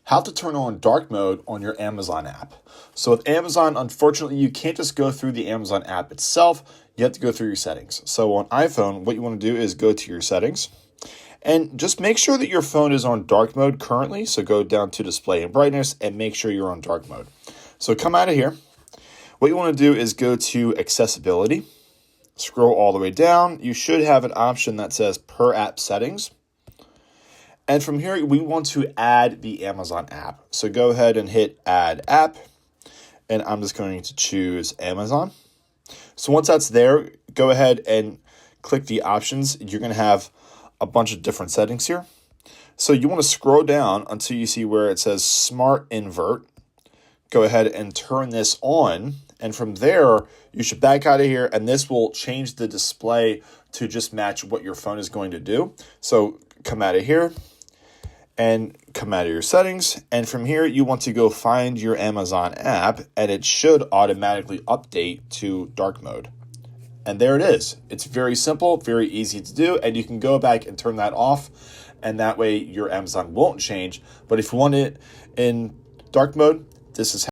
how to turn on dark mode on your Amazon app. So with Amazon, unfortunately, you can't just go through the Amazon app itself. You have to go through your settings. So on iPhone, what you want to do is go to your settings and just make sure that your phone is on dark mode currently. So go down to display and brightness and make sure you're on dark mode. So come out of here. What you want to do is go to accessibility. Scroll all the way down. You should have an option that says per app settings. And from here, we want to add the Amazon app. So go ahead and hit add app. And I'm just going to choose Amazon. So once that's there, go ahead and click the options. You're going to have a bunch of different settings here. So you want to scroll down until you see where it says Smart Invert. Go ahead and turn this on. And from there, you should back out of here. And this will change the display to just match what your phone is going to do. So come out of here and come out of your settings. And from here, you want to go find your Amazon app, and it should automatically update to dark mode. And there it is. It's very simple, very easy to do, and you can go back and turn that off, and that way your Amazon won't change. But if you want it in dark mode, this is